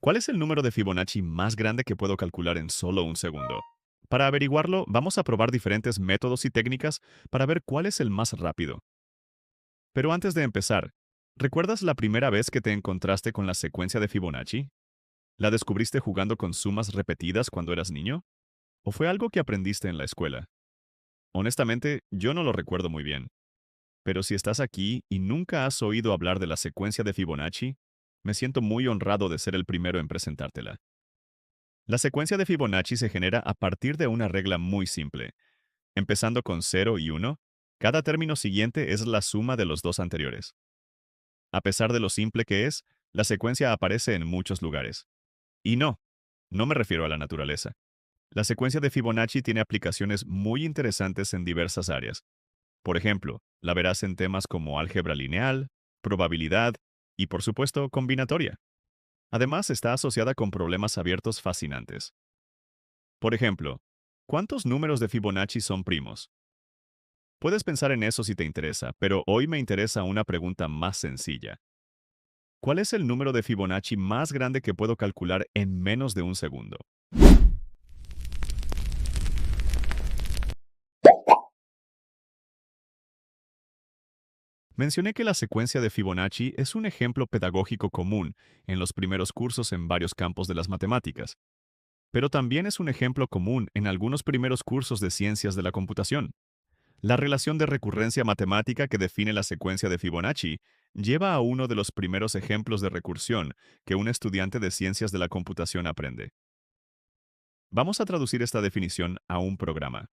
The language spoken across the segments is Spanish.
¿Cuál es el número de Fibonacci más grande que puedo calcular en solo un segundo? Para averiguarlo, vamos a probar diferentes métodos y técnicas para ver cuál es el más rápido. Pero antes de empezar, ¿recuerdas la primera vez que te encontraste con la secuencia de Fibonacci? ¿La descubriste jugando con sumas repetidas cuando eras niño? ¿O fue algo que aprendiste en la escuela? Honestamente, yo no lo recuerdo muy bien. Pero si estás aquí y nunca has oído hablar de la secuencia de Fibonacci, me siento muy honrado de ser el primero en presentártela. La secuencia de Fibonacci se genera a partir de una regla muy simple. Empezando con 0 y 1, cada término siguiente es la suma de los dos anteriores. A pesar de lo simple que es, la secuencia aparece en muchos lugares. Y no me refiero a la naturaleza. La secuencia de Fibonacci tiene aplicaciones muy interesantes en diversas áreas. Por ejemplo, la verás en temas como álgebra lineal, probabilidad y, por supuesto, combinatoria. Además, está asociada con problemas abiertos fascinantes. Por ejemplo, ¿cuántos números de Fibonacci son primos? Puedes pensar en eso si te interesa, pero hoy me interesa una pregunta más sencilla. ¿Cuál es el número de Fibonacci más grande que puedo calcular en menos de un segundo? Mencioné que la secuencia de Fibonacci es un ejemplo pedagógico común en los primeros cursos en varios campos de las matemáticas, pero también es un ejemplo común en algunos primeros cursos de ciencias de la computación. La relación de recurrencia matemática que define la secuencia de Fibonacci lleva a uno de los primeros ejemplos de recursión que un estudiante de ciencias de la computación aprende. Vamos a traducir esta definición a un programa.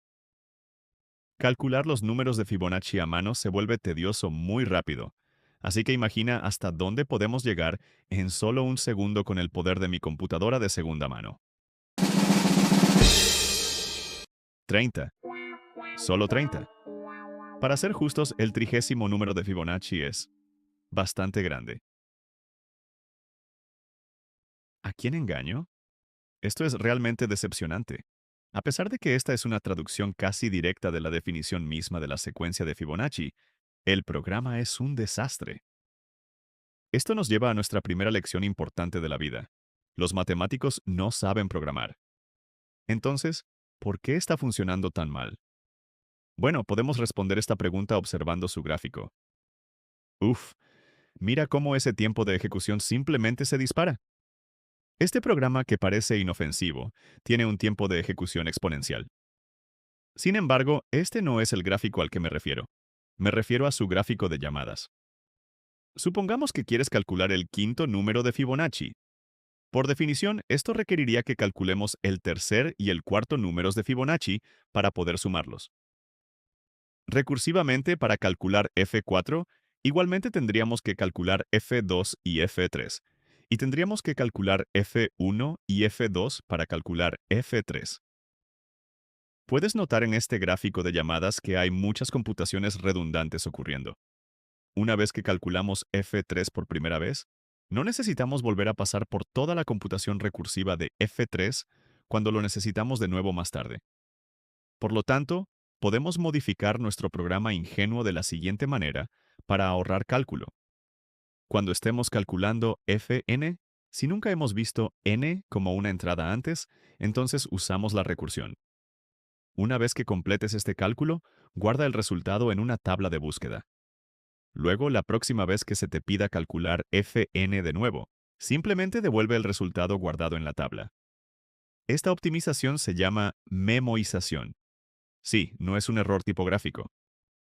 Calcular los números de Fibonacci a mano se vuelve tedioso muy rápido, así que imagina hasta dónde podemos llegar en solo un segundo con el poder de mi computadora de segunda mano. 30. Solo 30. Para ser justos, el trigésimo número de Fibonacci es bastante grande. ¿A quién engaño? Esto es realmente decepcionante. A pesar de que esta es una traducción casi directa de la definición misma de la secuencia de Fibonacci, el programa es un desastre. Esto nos lleva a nuestra primera lección importante de la vida. Los matemáticos no saben programar. Entonces, ¿por qué está funcionando tan mal? Bueno, podemos responder esta pregunta observando su gráfico. Uf, mira cómo ese tiempo de ejecución simplemente se dispara. Este programa, que parece inofensivo, tiene un tiempo de ejecución exponencial. Sin embargo, este no es el gráfico al que me refiero. Me refiero a su gráfico de llamadas. Supongamos que quieres calcular el quinto número de Fibonacci. Por definición, esto requeriría que calculemos el tercer y el cuarto números de Fibonacci para poder sumarlos. Recursivamente, para calcular F4, igualmente tendríamos que calcular F2 y F3, y tendríamos que calcular F1 y F2 para calcular F3. Puedes notar en este gráfico de llamadas que hay muchas computaciones redundantes ocurriendo. Una vez que calculamos F3 por primera vez, no necesitamos volver a pasar por toda la computación recursiva de F3 cuando lo necesitamos de nuevo más tarde. Por lo tanto, podemos modificar nuestro programa ingenuo de la siguiente manera para ahorrar cálculo. Cuando estemos calculando Fn, si nunca hemos visto n como una entrada antes, entonces usamos la recursión. Una vez que completes este cálculo, guarda el resultado en una tabla de búsqueda. Luego, la próxima vez que se te pida calcular Fn de nuevo, simplemente devuelve el resultado guardado en la tabla. Esta optimización se llama memoización. Sí, no es un error tipográfico.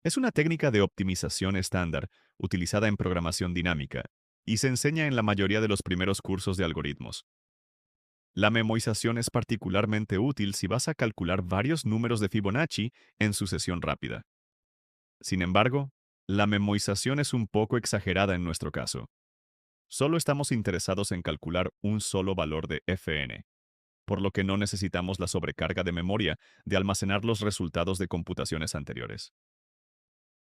Es una técnica de optimización estándar utilizada en programación dinámica y se enseña en la mayoría de los primeros cursos de algoritmos. La memoización es particularmente útil si vas a calcular varios números de Fibonacci en sucesión rápida. Sin embargo, la memoización es un poco exagerada en nuestro caso. Solo estamos interesados en calcular un solo valor de Fn, por lo que no necesitamos la sobrecarga de memoria de almacenar los resultados de computaciones anteriores.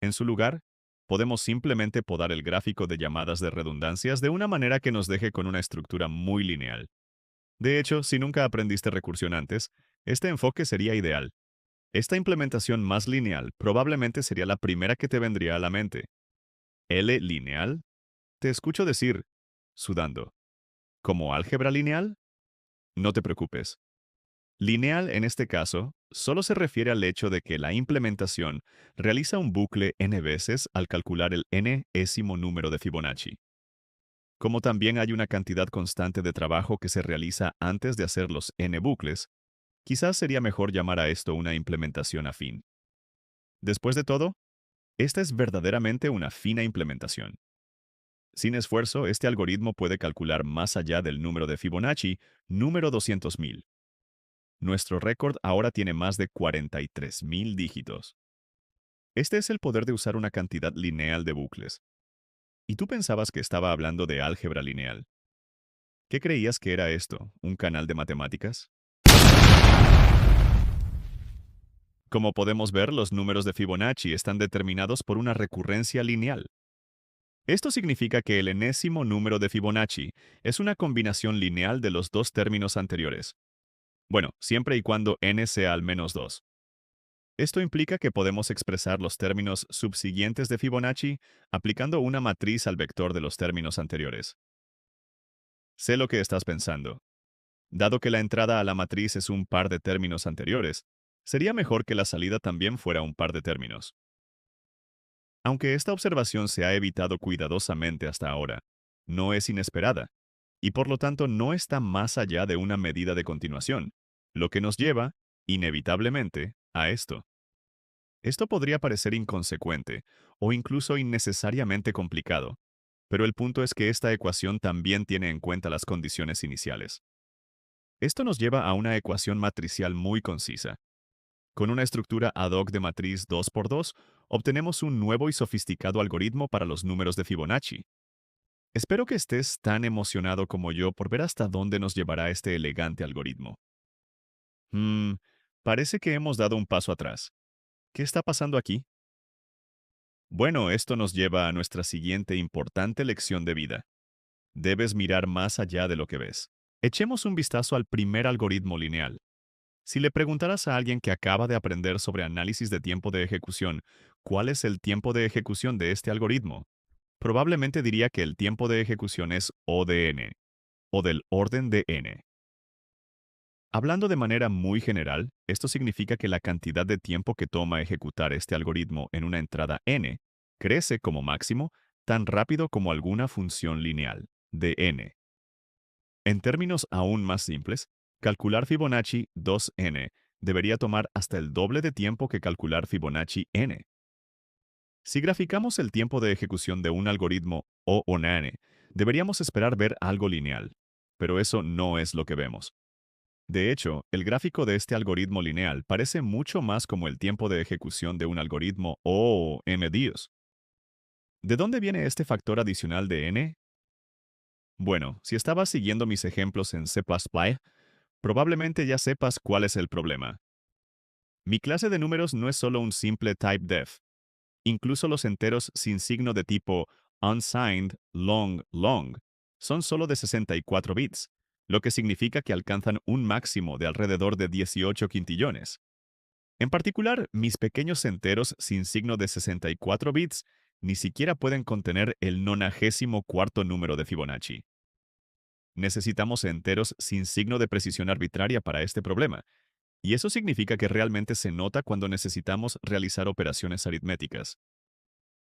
En su lugar, podemos simplemente podar el gráfico de llamadas de redundancias de una manera que nos deje con una estructura muy lineal. De hecho, si nunca aprendiste recursión antes, este enfoque sería ideal. Esta implementación más lineal probablemente sería la primera que te vendría a la mente. ¿L lineal? Te escucho decir, sudando. ¿Como álgebra lineal? No te preocupes. Lineal, en este caso, solo se refiere al hecho de que la implementación realiza un bucle n veces al calcular el n-ésimo número de Fibonacci. Como también hay una cantidad constante de trabajo que se realiza antes de hacer los n bucles, quizás sería mejor llamar a esto una implementación afín. Después de todo, esta es verdaderamente una fina implementación. Sin esfuerzo, este algoritmo puede calcular más allá del número de Fibonacci, número 200.000. Nuestro récord ahora tiene más de 43.000 dígitos. Este es el poder de usar una cantidad lineal de bucles. ¿Y tú pensabas que estaba hablando de álgebra lineal? ¿Qué creías que era esto? ¿Un canal de matemáticas? Como podemos ver, los números de Fibonacci están determinados por una recurrencia lineal. Esto significa que el enésimo número de Fibonacci es una combinación lineal de los dos términos anteriores. Bueno, siempre y cuando n sea al menos 2. Esto implica que podemos expresar los términos subsiguientes de Fibonacci aplicando una matriz al vector de los términos anteriores. Sé lo que estás pensando. Dado que la entrada a la matriz es un par de términos anteriores, sería mejor que la salida también fuera un par de términos. Aunque esta observación se ha evitado cuidadosamente hasta ahora, no es inesperada, y por lo tanto no está más allá de una medida de continuación, lo que nos lleva, inevitablemente, a esto. Esto podría parecer inconsecuente o incluso innecesariamente complicado, pero el punto es que esta ecuación también tiene en cuenta las condiciones iniciales. Esto nos lleva a una ecuación matricial muy concisa. Con una estructura ad hoc de matriz 2 por 2, obtenemos un nuevo y sofisticado algoritmo para los números de Fibonacci. Espero que estés tan emocionado como yo por ver hasta dónde nos llevará este elegante algoritmo. Hmm, parece que hemos dado un paso atrás. ¿Qué está pasando aquí? Bueno, esto nos lleva a nuestra siguiente importante lección de vida. Debes mirar más allá de lo que ves. Echemos un vistazo al primer algoritmo lineal. Si le preguntaras a alguien que acaba de aprender sobre análisis de tiempo de ejecución, ¿cuál es el tiempo de ejecución de este algoritmo? Probablemente diría que el tiempo de ejecución es O de n, o del orden de n. Hablando de manera muy general, esto significa que la cantidad de tiempo que toma ejecutar este algoritmo en una entrada n crece como máximo tan rápido como alguna función lineal, de n. En términos aún más simples, calcular Fibonacci 2n debería tomar hasta el doble de tiempo que calcular Fibonacci n. Si graficamos el tiempo de ejecución de un algoritmo o n, deberíamos esperar ver algo lineal, pero eso no es lo que vemos. De hecho, el gráfico de este algoritmo lineal parece mucho más como el tiempo de ejecución de un algoritmo o m-DIOS. ¿De dónde viene este factor adicional de n? Bueno, si estabas siguiendo mis ejemplos en C++, probablemente ya sepas cuál es el problema. Mi clase de números no es solo un simple typedef. Incluso los enteros sin signo de tipo unsigned long son solo de 64 bits, lo que significa que alcanzan un máximo de alrededor de 18 quintillones. En particular, mis pequeños enteros sin signo de 64 bits ni siquiera pueden contener el 94º número de Fibonacci. Necesitamos enteros sin signo de precisión arbitraria para este problema, y eso significa que realmente se nota cuando necesitamos realizar operaciones aritméticas.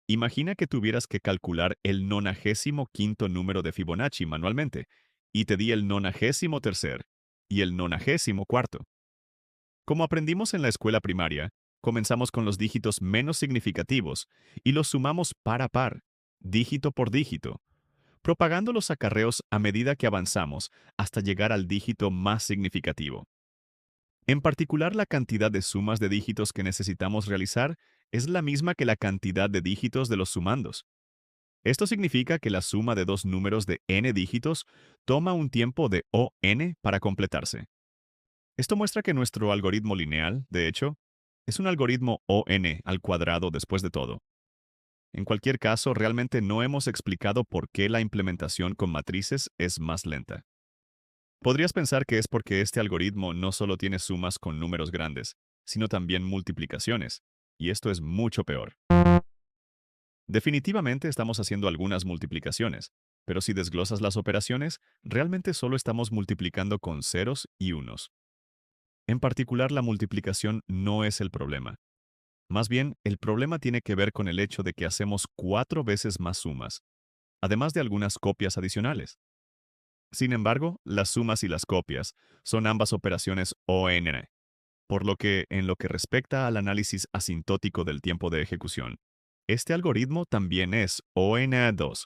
Imagina que tuvieras que calcular el 95º número de Fibonacci manualmente, y te di el 93º y el 94º. Como aprendimos en la escuela primaria, comenzamos con los dígitos menos significativos y los sumamos par a par, dígito por dígito, propagando los acarreos a medida que avanzamos hasta llegar al dígito más significativo. En particular, la cantidad de sumas de dígitos que necesitamos realizar es la misma que la cantidad de dígitos de los sumandos. Esto significa que la suma de dos números de n dígitos toma un tiempo de O(n) para completarse. Esto muestra que nuestro algoritmo lineal, de hecho, es un algoritmo O(n) al cuadrado después de todo. En cualquier caso, realmente no hemos explicado por qué la implementación con matrices es más lenta. Podrías pensar que es porque este algoritmo no solo tiene sumas con números grandes, sino también multiplicaciones, y esto es mucho peor. Definitivamente estamos haciendo algunas multiplicaciones, Pero si desglosas las operaciones, realmente solo estamos multiplicando con ceros y unos. En particular, la multiplicación no es el problema. Más bien, el problema tiene que ver con el hecho de que hacemos 4 veces más sumas, además de algunas copias adicionales. Sin embargo, las sumas y las copias son ambas operaciones ON, por lo que, en lo que respecta al análisis asintótico del tiempo de ejecución, este algoritmo también es ON2,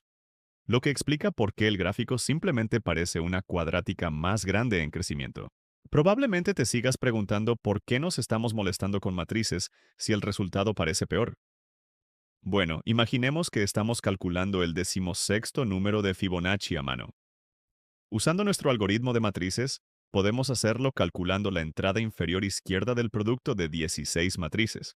lo que explica por qué el gráfico simplemente parece una cuadrática más grande en crecimiento. Probablemente te sigas preguntando por qué nos estamos molestando con matrices si el resultado parece peor. Bueno, imaginemos que estamos calculando el 16º número de Fibonacci a mano. Usando nuestro algoritmo de matrices, podemos hacerlo calculando la entrada inferior izquierda del producto de 16 matrices.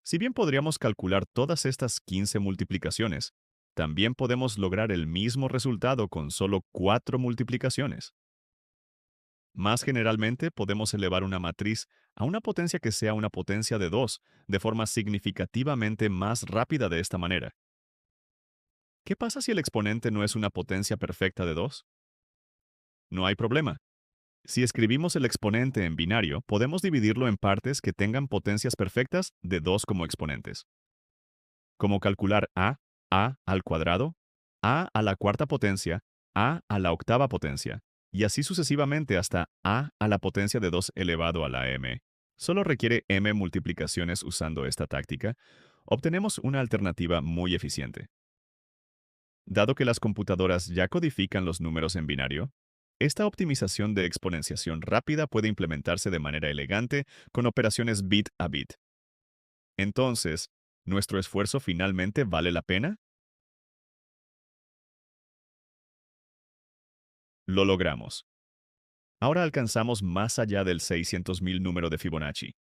Si bien podríamos calcular todas estas 15 multiplicaciones, también podemos lograr el mismo resultado con solo 4 multiplicaciones. Más generalmente, podemos elevar una matriz a una potencia que sea una potencia de 2, de forma significativamente más rápida de esta manera. ¿Qué pasa si el exponente no es una potencia perfecta de 2? No hay problema. Si escribimos el exponente en binario, podemos dividirlo en partes que tengan potencias perfectas de 2 como exponentes. Como calcular a al cuadrado, a la cuarta potencia, a la octava potencia, y así sucesivamente hasta a la potencia de 2 elevado a la m. Solo requiere m multiplicaciones usando esta táctica. Obtenemos una alternativa muy eficiente. Dado que las computadoras ya codifican los números en binario, esta optimización de exponenciación rápida puede implementarse de manera elegante con operaciones bit a bit. Entonces, ¿nuestro esfuerzo finalmente vale la pena? Lo logramos. Ahora alcanzamos más allá del 600.000 número de Fibonacci.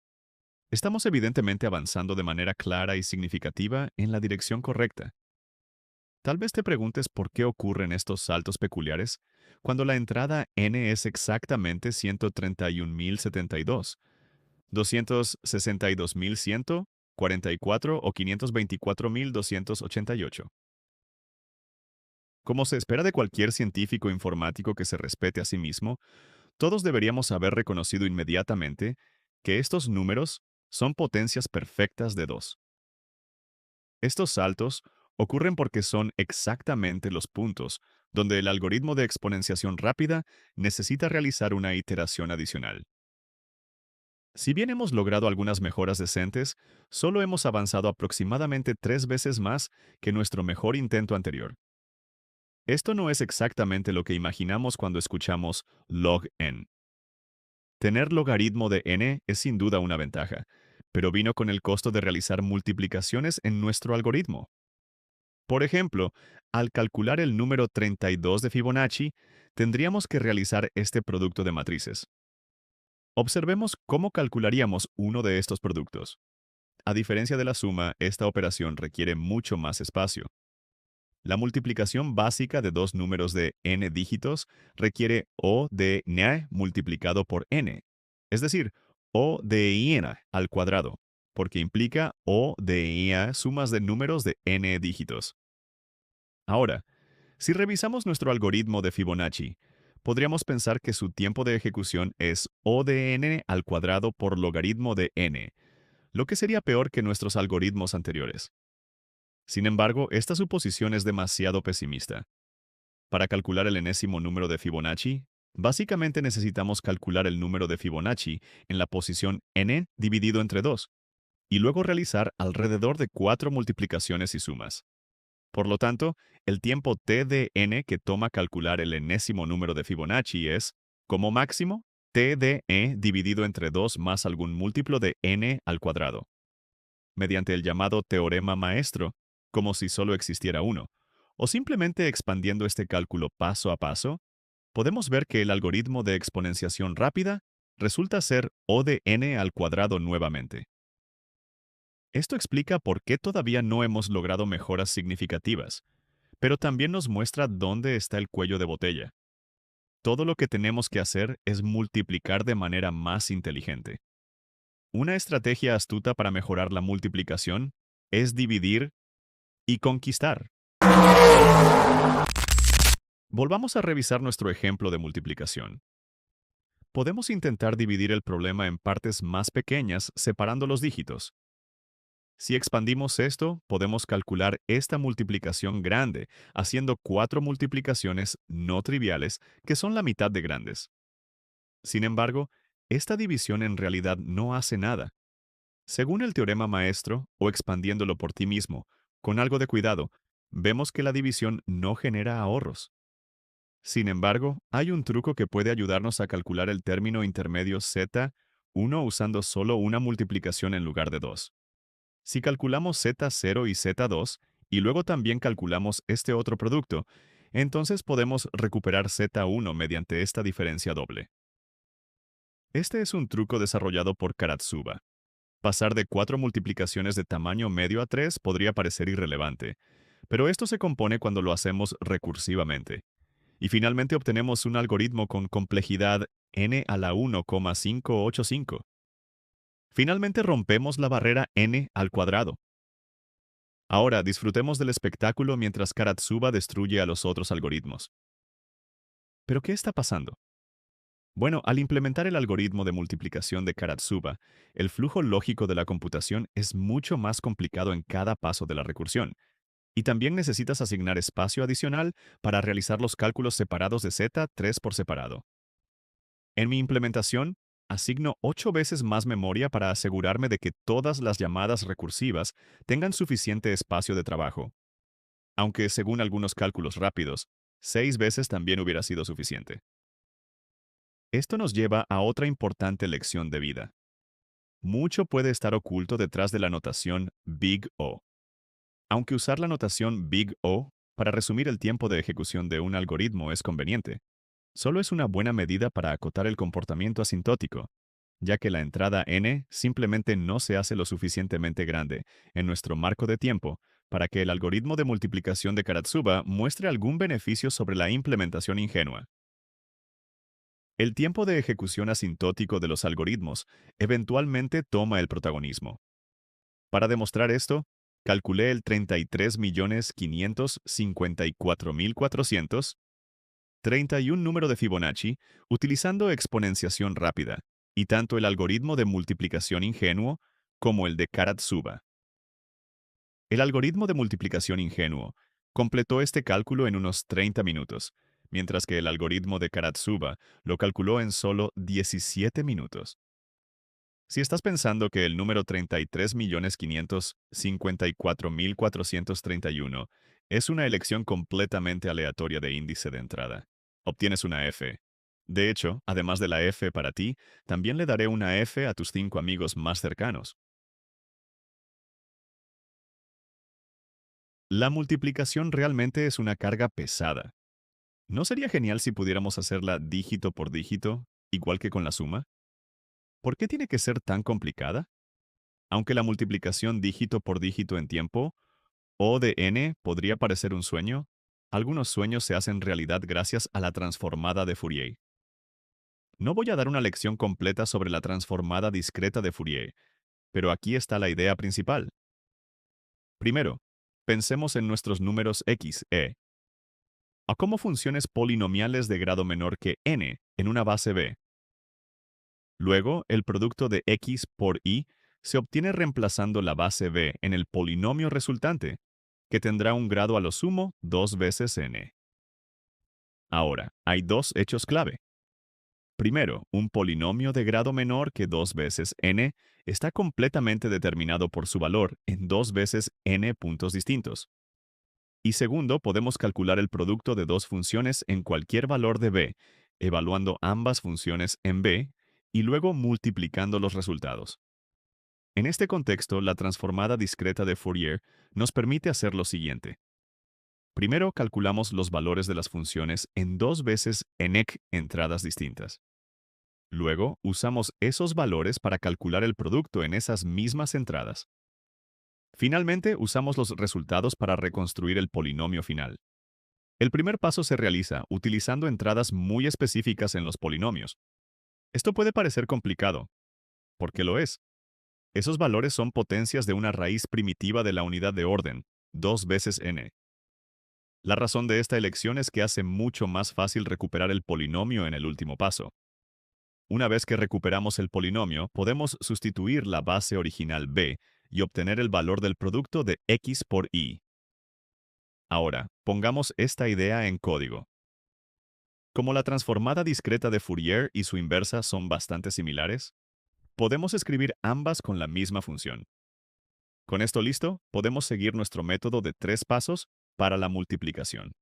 Estamos evidentemente avanzando de manera clara y significativa en la dirección correcta. Tal vez te preguntes por qué ocurren estos saltos peculiares cuando la entrada n es exactamente 131.072, 262.144 o 524.288. Como se espera de cualquier científico informático que se respete a sí mismo, todos deberíamos haber reconocido inmediatamente que estos números son potencias perfectas de 2. Estos saltos ocurren porque son exactamente los puntos donde el algoritmo de exponenciación rápida necesita realizar una iteración adicional. Si bien hemos logrado algunas mejoras decentes, solo hemos avanzado aproximadamente 3 veces más que nuestro mejor intento anterior. Esto no es exactamente lo que imaginamos cuando escuchamos log n. Tener logaritmo de n es sin duda una ventaja, pero vino con el costo de realizar multiplicaciones en nuestro algoritmo. Por ejemplo, al calcular el número 32 de Fibonacci, tendríamos que realizar este producto de matrices. Observemos cómo calcularíamos uno de estos productos. A diferencia de la suma, esta operación requiere mucho más espacio. La multiplicación básica de dos números de n dígitos requiere O de n multiplicado por n, es decir, O de n al cuadrado, porque implica O de n sumas de números de n dígitos. Ahora, si revisamos nuestro algoritmo de Fibonacci, podríamos pensar que su tiempo de ejecución es O de n al cuadrado por logaritmo de n, lo que sería peor que nuestros algoritmos anteriores. Sin embargo, esta suposición es demasiado pesimista. Para calcular el enésimo número de Fibonacci, básicamente necesitamos calcular el número de Fibonacci en la posición n dividido entre 2, y luego realizar alrededor de 4 multiplicaciones y sumas. Por lo tanto, el tiempo t de n que toma calcular el enésimo número de Fibonacci es, como máximo, t de e dividido entre 2 más algún múltiplo de n al cuadrado. Mediante el llamado teorema maestro, como si solo existiera uno, o simplemente expandiendo este cálculo paso a paso, podemos ver que el algoritmo de exponenciación rápida resulta ser O de n al cuadrado nuevamente. Esto explica por qué todavía no hemos logrado mejoras significativas, pero también nos muestra dónde está el cuello de botella. Todo lo que tenemos que hacer es multiplicar de manera más inteligente. Una estrategia astuta para mejorar la multiplicación es dividir y conquistar. Volvamos a revisar nuestro ejemplo de multiplicación. Podemos intentar dividir el problema en partes más pequeñas separando los dígitos. Si expandimos esto, podemos calcular esta multiplicación grande, haciendo 4 multiplicaciones no triviales que son la mitad de grandes. Sin embargo, esta división en realidad no hace nada. Según el teorema maestro, o expandiéndolo por ti mismo, con algo de cuidado, vemos que la división no genera ahorros. Sin embargo, hay un truco que puede ayudarnos a calcular el término intermedio z1 usando solo una multiplicación en lugar de dos. Si calculamos z0 y z2, y luego también calculamos este otro producto, entonces podemos recuperar z1 mediante esta diferencia doble. Este es un truco desarrollado por Karatsuba. Pasar de 4 multiplicaciones de tamaño medio a 3 podría parecer irrelevante, pero esto se compone cuando lo hacemos recursivamente. Y finalmente obtenemos un algoritmo con complejidad n a la 1,585. Finalmente rompemos la barrera n al cuadrado. Ahora disfrutemos del espectáculo mientras Karatsuba destruye a los otros algoritmos. ¿Pero qué está pasando? Bueno, al implementar el algoritmo de multiplicación de Karatsuba, el flujo lógico de la computación es mucho más complicado en cada paso de la recursión, y también necesitas asignar espacio adicional para realizar los cálculos separados de Z3 por separado. En mi implementación, asigno 8 veces más memoria para asegurarme de que todas las llamadas recursivas tengan suficiente espacio de trabajo, aunque según algunos cálculos rápidos, 6 veces también hubiera sido suficiente. Esto nos lleva a otra importante lección de vida. Mucho puede estar oculto detrás de la notación Big O. Aunque usar la notación Big O para resumir el tiempo de ejecución de un algoritmo es conveniente, solo es una buena medida para acotar el comportamiento asintótico, ya que la entrada n simplemente no se hace lo suficientemente grande en nuestro marco de tiempo para que el algoritmo de multiplicación de Karatsuba muestre algún beneficio sobre la implementación ingenua. El tiempo de ejecución asintótico de los algoritmos eventualmente toma el protagonismo. Para demostrar esto, calculé el 33.554.400, 31 número de Fibonacci, utilizando exponenciación rápida, y tanto el algoritmo de multiplicación ingenuo como el de Karatsuba. El algoritmo de multiplicación ingenuo completó este cálculo en unos 30 minutos, mientras que el algoritmo de Karatsuba lo calculó en solo 17 minutos. Si estás pensando que el número 33.554.431 es una elección completamente aleatoria de índice de entrada, obtienes una F. De hecho, además de la F para ti, también le daré una F a tus 5 amigos más cercanos. La multiplicación realmente es una carga pesada. ¿No sería genial si pudiéramos hacerla dígito por dígito, igual que con la suma? ¿Por qué tiene que ser tan complicada? Aunque la multiplicación dígito por dígito en tiempo, O de n, podría parecer un sueño, algunos sueños se hacen realidad gracias a la transformada de Fourier. No voy a dar una lección completa sobre la transformada discreta de Fourier, pero aquí está la idea principal. Primero, pensemos en nuestros números x, a como funciones polinomiales de grado menor que n en una base b. Luego, el producto de x por y se obtiene reemplazando la base b en el polinomio resultante, que tendrá un grado a lo sumo 2 veces n. Ahora, hay dos hechos clave. Primero, un polinomio de grado menor que 2 veces n está completamente determinado por su valor en 2 veces n puntos distintos. Y segundo, podemos calcular el producto de dos funciones en cualquier valor de b, evaluando ambas funciones en b y luego multiplicando los resultados. En este contexto, la transformada discreta de Fourier nos permite hacer lo siguiente. Primero, calculamos los valores de las funciones en 2 veces nec entradas distintas. Luego, usamos esos valores para calcular el producto en esas mismas entradas. Finalmente, usamos los resultados para reconstruir el polinomio final. El primer paso se realiza utilizando entradas muy específicas en los polinomios. Esto puede parecer complicado, porque lo es. Esos valores son potencias de una raíz primitiva de la unidad de orden, 2 veces n. La razón de esta elección es que hace mucho más fácil recuperar el polinomio en el último paso. Una vez que recuperamos el polinomio, podemos sustituir la base original b y obtener el valor del producto de x por y. Ahora, pongamos esta idea en código. Como la transformada discreta de Fourier y su inversa son bastante similares, podemos escribir ambas con la misma función. Con esto listo, podemos seguir nuestro método de 3 pasos para la multiplicación.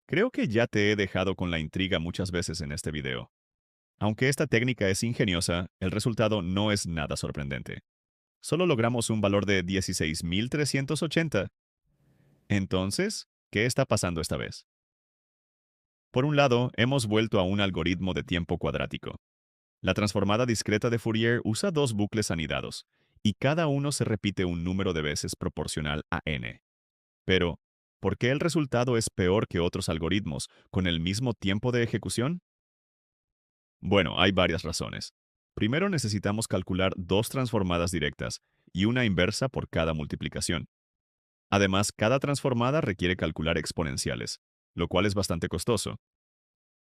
Creo que ya te he dejado con la intriga muchas veces en este video. Aunque esta técnica es ingeniosa, el resultado no es nada sorprendente. Solo logramos un valor de 16.380. Entonces, ¿qué está pasando esta vez? Por un lado, hemos vuelto a un algoritmo de tiempo cuadrático. La transformada discreta de Fourier usa dos bucles anidados, y cada uno se repite un número de veces proporcional a n. Pero, ¿por qué el resultado es peor que otros algoritmos con el mismo tiempo de ejecución? Bueno, hay varias razones. Primero necesitamos calcular dos transformadas directas y una inversa por cada multiplicación. Además, cada transformada requiere calcular exponenciales, lo cual es bastante costoso.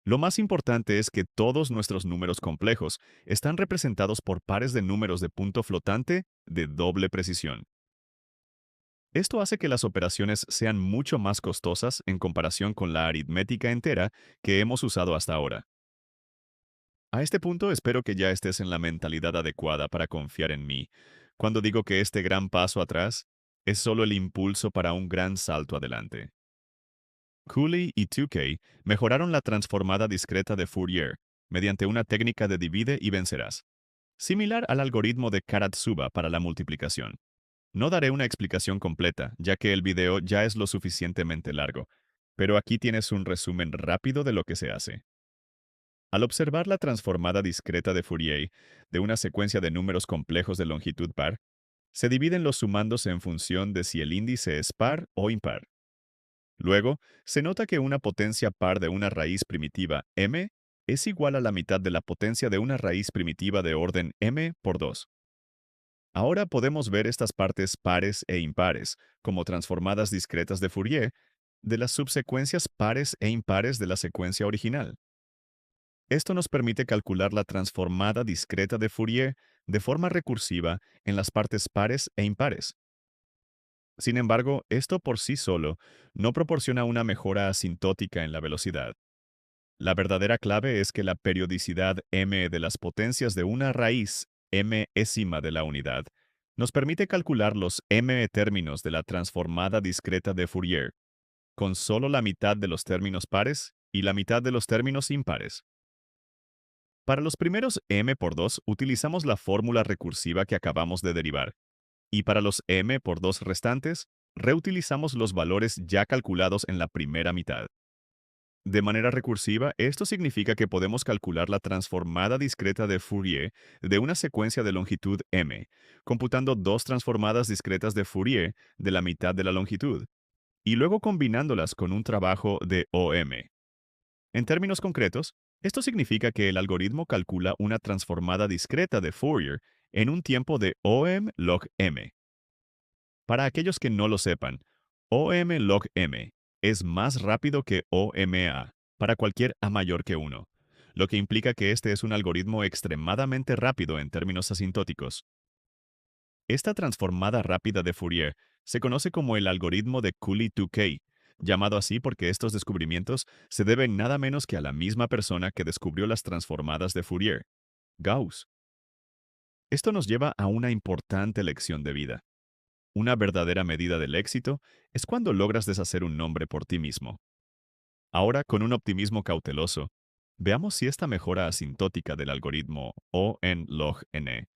Lo más importante es que todos nuestros números complejos están representados por pares de números de punto flotante de doble precisión. Esto hace que las operaciones sean mucho más costosas en comparación con la aritmética entera que hemos usado hasta ahora. A este punto espero que ya estés en la mentalidad adecuada para confiar en mí, cuando digo que este gran paso atrás es solo el impulso para un gran salto adelante. Cooley y Tukey mejoraron la transformada discreta de Fourier mediante una técnica de divide y vencerás, similar al algoritmo de Karatsuba para la multiplicación. No daré una explicación completa, ya que el video ya es lo suficientemente largo, pero aquí tienes un resumen rápido de lo que se hace. Al observar la transformada discreta de Fourier de una secuencia de números complejos de longitud par, se dividen los sumandos en función de si el índice es par o impar. Luego, se nota que una potencia par de una raíz primitiva m es igual a la mitad de la potencia de una raíz primitiva de orden m por 2. Ahora podemos ver estas partes pares e impares como transformadas discretas de Fourier de las subsecuencias pares e impares de la secuencia original. Esto nos permite calcular la transformada discreta de Fourier de forma recursiva en las partes pares e impares. Sin embargo, esto por sí solo no proporciona una mejora asintótica en la velocidad. La verdadera clave es que la periodicidad m de las potencias de una raíz mésima de la unidad nos permite calcular los m términos de la transformada discreta de Fourier, con solo la mitad de los términos pares y la mitad de los términos impares. Para los primeros m por 2 utilizamos la fórmula recursiva que acabamos de derivar, y para los m por 2 restantes, reutilizamos los valores ya calculados en la primera mitad. De manera recursiva, esto significa que podemos calcular la transformada discreta de Fourier de una secuencia de longitud m, computando dos transformadas discretas de Fourier de la mitad de la longitud, y luego combinándolas con un trabajo de OM. En términos concretos, esto significa que el algoritmo calcula una transformada discreta de Fourier en un tiempo de OM log m. Para aquellos que no lo sepan, OM log m es más rápido que OMA para cualquier a mayor que 1, lo que implica que este es un algoritmo extremadamente rápido en términos asintóticos. Esta transformada rápida de Fourier se conoce como el algoritmo de Cooley-Tukey, llamado así porque estos descubrimientos se deben nada menos que a la misma persona que descubrió las transformadas de Fourier, Gauss. Esto nos lleva a una importante lección de vida. Una verdadera medida del éxito es cuando logras deshacer un nombre por ti mismo. Ahora, con un optimismo cauteloso, veamos si esta mejora asintótica del algoritmo O(n) log n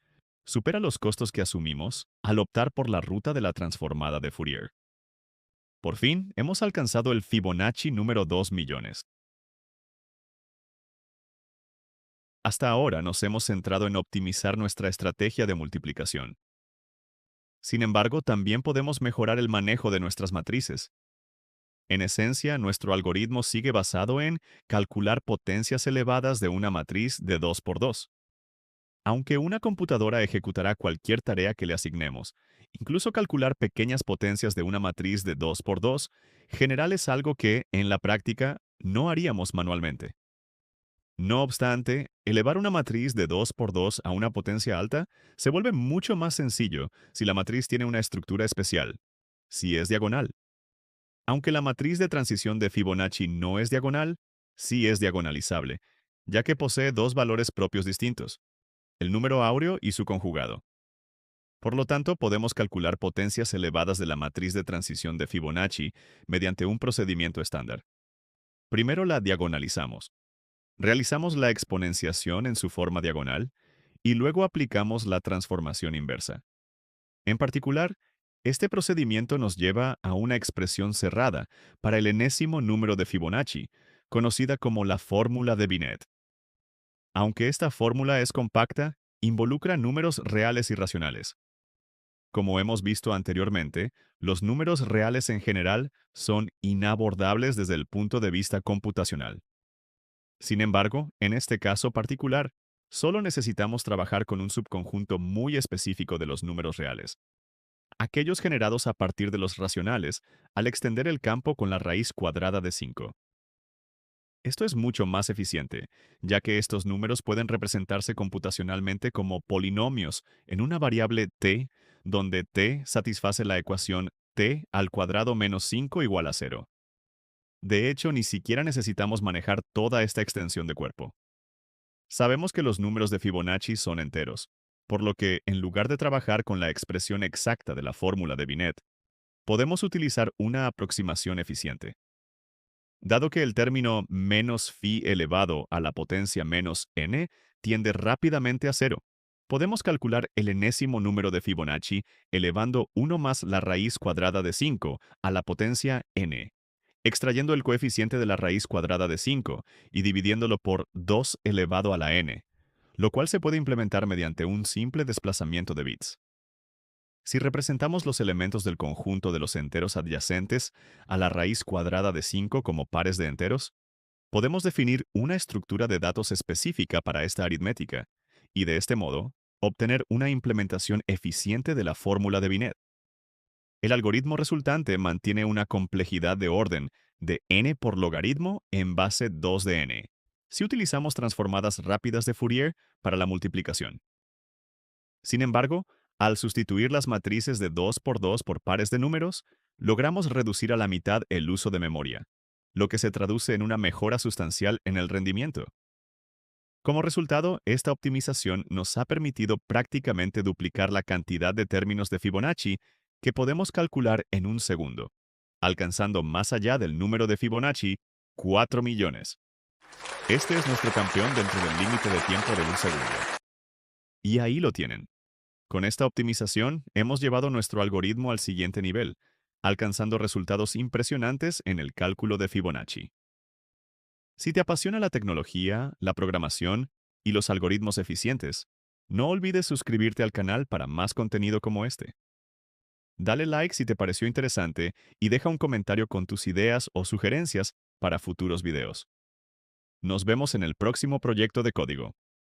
supera los costos que asumimos al optar por la ruta de la transformada de Fourier. Por fin, hemos alcanzado el Fibonacci número 2 millones. Hasta ahora nos hemos centrado en optimizar nuestra estrategia de multiplicación. Sin embargo, también podemos mejorar el manejo de nuestras matrices. En esencia, nuestro algoritmo sigue basado en calcular potencias elevadas de una matriz de 2 por 2. Aunque una computadora ejecutará cualquier tarea que le asignemos, Incluso calcular pequeñas potencias de una matriz de 2 por 2 general es algo que, en la práctica, no haríamos manualmente. No obstante, elevar una matriz de 2 por 2 a una potencia alta se vuelve mucho más sencillo si la matriz tiene una estructura especial, si es diagonal. Aunque la matriz de transición de Fibonacci no es diagonal, sí es diagonalizable, ya que posee dos valores propios distintos, el número áureo y su conjugado. Por lo tanto, podemos calcular potencias elevadas de la matriz de transición de Fibonacci mediante un procedimiento estándar. Primero la diagonalizamos. Realizamos la exponenciación en su forma diagonal y luego aplicamos la transformación inversa. En particular, este procedimiento nos lleva a una expresión cerrada para el enésimo número de Fibonacci, conocida como la fórmula de Binet. Aunque esta fórmula es compacta, involucra números reales y racionales. Como hemos visto anteriormente, los números reales en general son inabordables desde el punto de vista computacional. Sin embargo, en este caso particular, solo necesitamos trabajar con un subconjunto muy específico de los números reales, aquellos generados a partir de los racionales, al extender el campo con la raíz cuadrada de 5. Esto es mucho más eficiente, ya que estos números pueden representarse computacionalmente como polinomios en una variable t, donde t satisface la ecuación t al cuadrado menos 5 igual a 0. De hecho, ni siquiera necesitamos manejar toda esta extensión de cuerpo. Sabemos que los números de Fibonacci son enteros, por lo que, en lugar de trabajar con la expresión exacta de la fórmula de Binet, podemos utilizar una aproximación eficiente. Dado que el término menos phi elevado a la potencia menos n tiende rápidamente a cero, podemos calcular el enésimo número de Fibonacci elevando 1 más la raíz cuadrada de 5 a la potencia n, extrayendo el coeficiente de la raíz cuadrada de 5 y dividiéndolo por 2 elevado a la n, lo cual se puede implementar mediante un simple desplazamiento de bits. Si representamos los elementos del conjunto de los enteros adyacentes a la raíz cuadrada de 5 como pares de enteros, podemos definir una estructura de datos específica para esta aritmética, y de este modo, obtener una implementación eficiente de la fórmula de Binet. El algoritmo resultante mantiene una complejidad de orden de n por logaritmo en base 2 de n, si utilizamos transformadas rápidas de Fourier para la multiplicación. Sin embargo, al sustituir las matrices de 2 por 2 por pares de números, logramos reducir a la mitad el uso de memoria, lo que se traduce en una mejora sustancial en el rendimiento. Como resultado, esta optimización nos ha permitido prácticamente duplicar la cantidad de términos de Fibonacci que podemos calcular en un segundo, alcanzando más allá del número de Fibonacci 4 millones. Este es nuestro campeón dentro del límite de tiempo de un segundo. Y ahí lo tienen. Con esta optimización, hemos llevado nuestro algoritmo al siguiente nivel, alcanzando resultados impresionantes en el cálculo de Fibonacci. Si te apasiona la tecnología, la programación y los algoritmos eficientes, no olvides suscribirte al canal para más contenido como este. Dale like si te pareció interesante y deja un comentario con tus ideas o sugerencias para futuros videos. Nos vemos en el próximo proyecto de código.